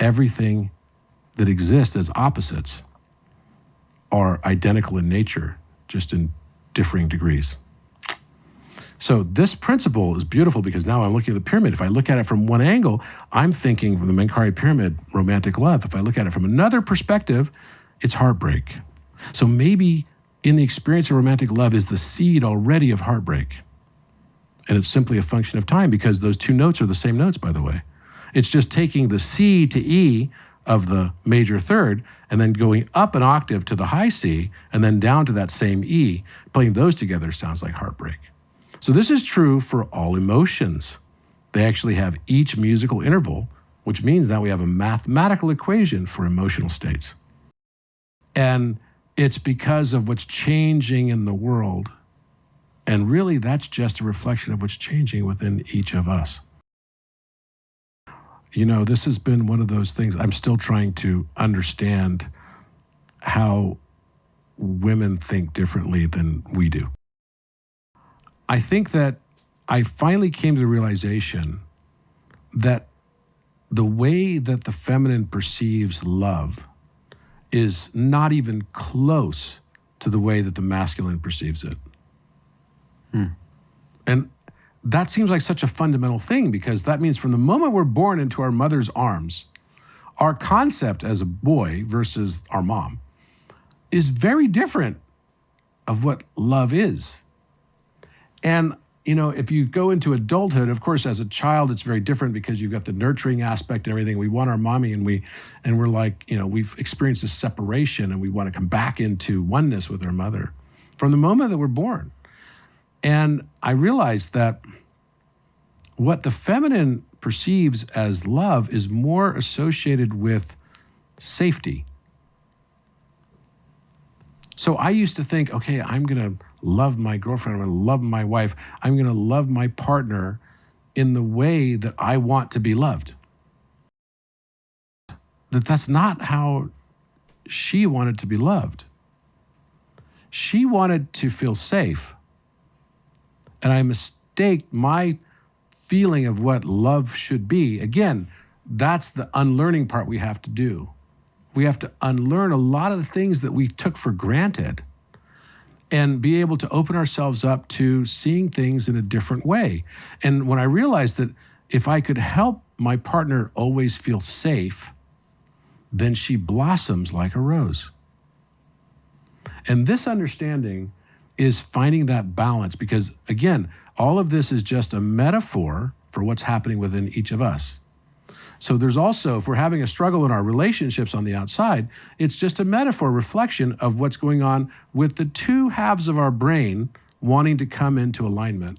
everything that exists as opposites are identical in nature, just in differing degrees. So this principle is beautiful because now I'm looking at the pyramid. If I look at it from one angle, I'm thinking from the Menkaure pyramid, romantic love. If I look at it from another perspective, it's heartbreak. So maybe in the experience of romantic love is the seed already of heartbreak. And it's simply a function of time because those two notes are the same notes, by the way. It's just taking the C to E of the major third and then going up an octave to the high C and then down to that same E. Putting those together sounds like heartbreak. So this is true for all emotions. They actually have each musical interval, which means that we have a mathematical equation for emotional states. And it's because of what's changing in the world. And really, that's just a reflection of what's changing within each of us. You know, this has been one of those things I'm still trying to understand how women think differently than we do. I think that I finally came to the realization that the way that the feminine perceives love is not even close to the way that the masculine perceives it. And that seems like such a fundamental thing because that means from the moment we're born into our mother's arms, our concept as a boy versus our mom is very different of what love is. And, you know, if you go into adulthood, of course, as a child, it's very different because you've got the nurturing aspect and everything. We want our mommy and we're like, you know, we've experienced this separation and we want to come back into oneness with our mother from the moment that we're born. And I realized that what the feminine perceives as love is more associated with safety. So I used to think, okay, I'm going to love my girlfriend, I'm going to love my wife, I'm going to love my partner in the way that I want to be loved. That's not how she wanted to be loved. She wanted to feel safe. And I mistaked my feeling of what love should be. Again, that's the unlearning part we have to do. We have to unlearn a lot of the things that we took for granted and be able to open ourselves up to seeing things in a different way. And when I realized that if I could help my partner always feel safe, then she blossoms like a rose. And this understanding is finding that balance because, again, all of this is just a metaphor for what's happening within each of us. So there's also, if we're having a struggle in our relationships on the outside, it's just a metaphor, reflection of what's going on with the two halves of our brain wanting to come into alignment.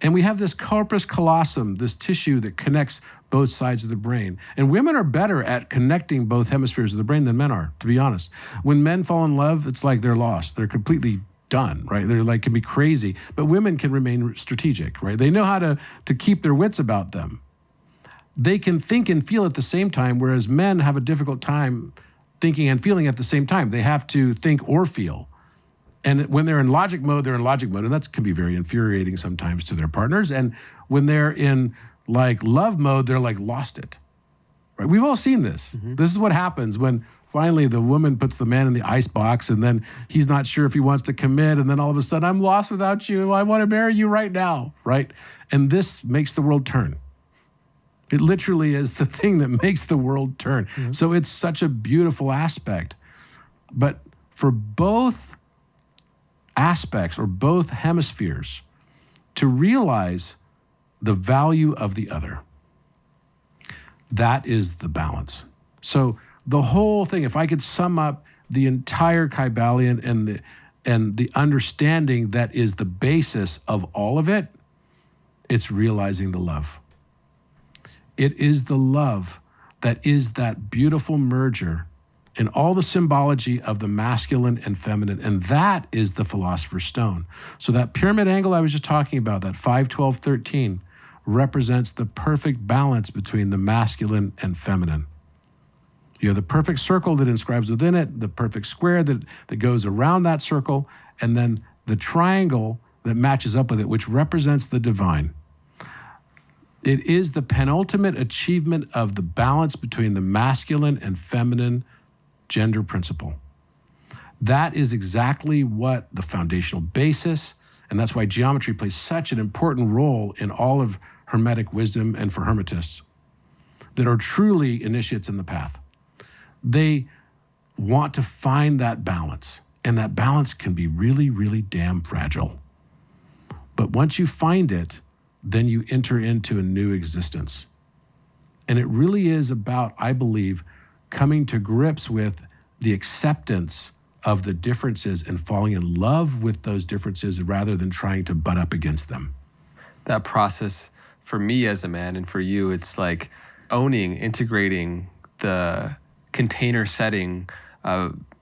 And we have this corpus callosum, this tissue that connects both sides of the brain. And women are better at connecting both hemispheres of the brain than men are, to be honest. When men fall in love, it's like they're lost. They're completely done, right? They're like, can be crazy. But women can remain strategic, right? They know how to keep their wits about them. They can think and feel at the same time, whereas men have a difficult time thinking and feeling at the same time. They have to think or feel. And when they're in logic mode, they're in logic mode. And that can be very infuriating sometimes to their partners. And when they're in like love mode, they're like lost it, right? We've all seen this. Mm-hmm. This is what happens when finally the woman puts the man in the ice box and then he's not sure if he wants to commit. And then all of a sudden, I'm lost without you. I want to marry you right now, right? And this makes the world turn. It literally is the thing that makes the world turn. Mm-hmm. So it's such a beautiful aspect. But for both aspects or both hemispheres to realize the value of the other, that is the balance. So the whole thing, if I could sum up the entire Kybalion and the understanding that is the basis of all of it, it's realizing the love. It is the love that is that beautiful merger in all the symbology of the masculine and feminine. And that is the Philosopher's Stone. So that pyramid angle I was just talking about, that 5, 12, 13, represents the perfect balance between the masculine and feminine. You have the perfect circle that inscribes within it, the perfect square that goes around that circle, and then the triangle that matches up with it, which represents the divine. It is the penultimate achievement of the balance between the masculine and feminine gender principle. That is exactly what the foundational basis, and that's why geometry plays such an important role in all of Hermetic wisdom and for Hermetists that are truly initiates in the path. They want to find that balance, and that balance can be really, really damn fragile. But once you find it, then you enter into a new existence. And it really is about, I believe, coming to grips with the acceptance of the differences and falling in love with those differences rather than trying to butt up against them. That process for me as a man and for you, it's like owning, integrating the container setting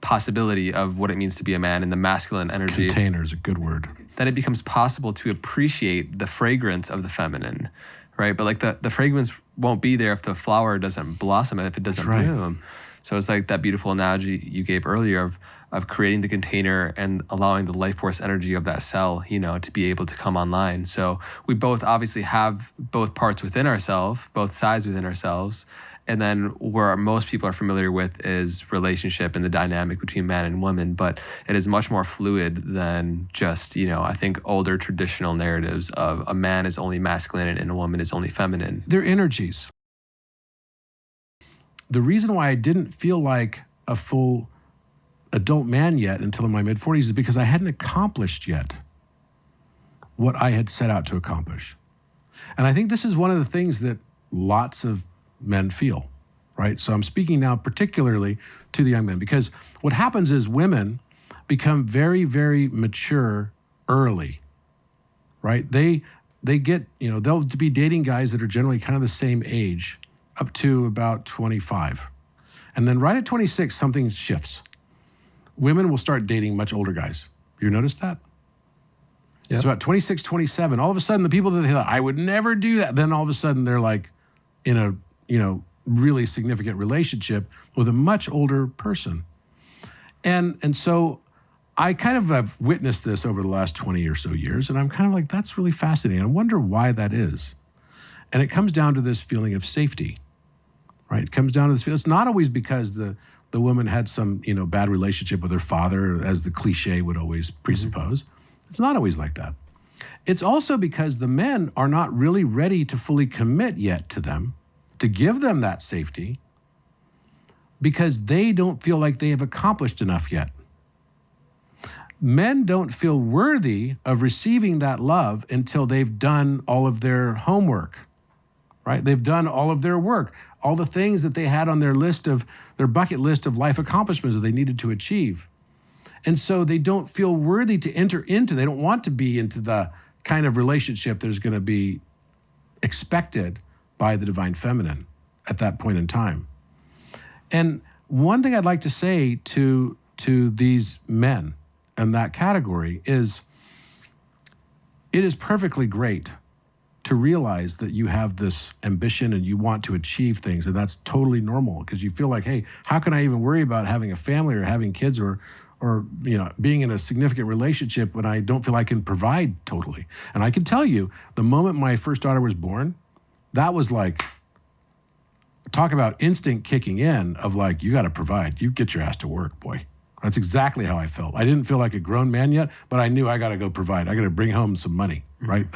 possibility of what it means to be a man and the masculine energy. Container is a good word. That it becomes possible to appreciate the fragrance of the feminine, right? But like the fragrance won't be there if the flower doesn't blossom, if it doesn't bloom. So it's like that beautiful analogy you gave earlier of creating the container and allowing the life force energy of that cell, to be able to come online. So we both obviously have both parts within ourselves, both sides within ourselves. And then where most people are familiar with is relationship and the dynamic between man and woman, but it is much more fluid than just, I think older traditional narratives of a man is only masculine and a woman is only feminine. They're energies. The reason why I didn't feel like a full adult man yet until in my mid-40s is because I hadn't accomplished yet what I had set out to accomplish. And I think this is one of the things that lots of men feel, right? So I'm speaking now particularly to the young men, because what happens is women become very, very mature early, right? They get, they'll be dating guys that are generally kind of the same age up to about 25. And then right at 26, something shifts. Women will start dating much older guys. You notice that? Yeah. It's about 26, 27. All of a sudden, the people that they thought, I would never do that. Then all of a sudden, they're like in a, really significant relationship with a much older person. And so I kind of have witnessed this over the last 20 or so years, and I'm kind of like, that's really fascinating. I wonder why that is. And it comes down to this feeling of safety, right? It comes down to this feeling. It's not always because the woman had some, bad relationship with her father, as the cliche would always presuppose. Mm-hmm. It's not always like that. It's also because the men are not really ready to fully commit yet to them, to give them that safety, because they don't feel like they have accomplished enough yet. Men don't feel worthy of receiving that love until they've done all of their homework, right? They've done all of their work, all the things that they had on their bucket list of life accomplishments that they needed to achieve. And so they don't feel worthy to enter into, they don't want to be into the kind of relationship that is going to be expected by the divine feminine at that point in time. And one thing I'd like to say to these men in that category is, it is perfectly great to realize that you have this ambition and you want to achieve things, and that's totally normal, because you feel like, hey, how can I even worry about having a family or having kids or being in a significant relationship when I don't feel I can provide totally? And I can tell you, the moment my first daughter was born, that was like, talk about instinct kicking in of like, you got to provide. You get your ass to work, boy. That's exactly how I felt. I didn't feel like a grown man yet, but I knew I got to go provide. I got to bring home some money, right?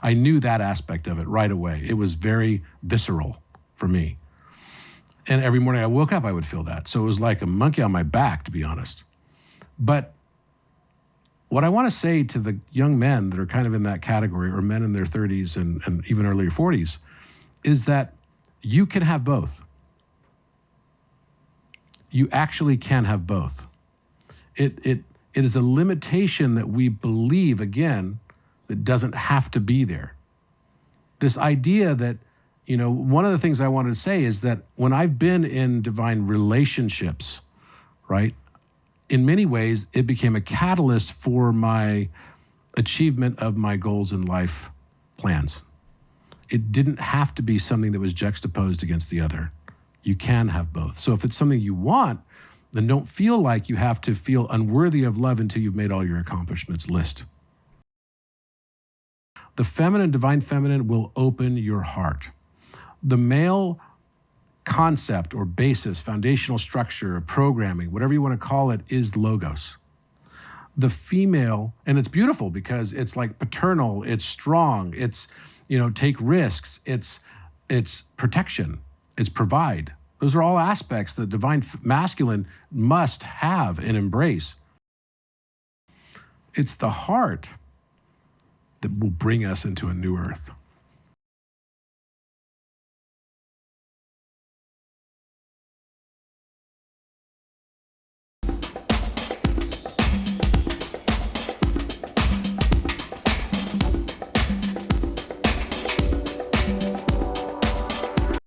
I knew that aspect of it right away. It was very visceral for me. And every morning I woke up, I would feel that. So it was like a monkey on my back, to be honest. But what I want to say to the young men that are kind of in that category, or men in their 30s and even earlier 40s, is that you can have both. You actually can have both. It is a limitation that we believe, again, that doesn't have to be there. This idea that, one of the things I wanted to say is that when I've been in divine relationships, right, in many ways, it became a catalyst for my achievement of my goals in life plans. It didn't have to be something that was juxtaposed against the other. You can have both. So if it's something you want, then don't feel like you have to feel unworthy of love until you've made all your accomplishments list. The feminine, divine feminine, will open your heart. The male concept or basis, foundational structure, programming, whatever you want to call it, is logos. The female, and it's beautiful because it's like paternal, it's strong, it's, take risks, it's protection, it's provide. Those are all aspects that divine masculine must have and embrace. It's the heart that will bring us into a new earth.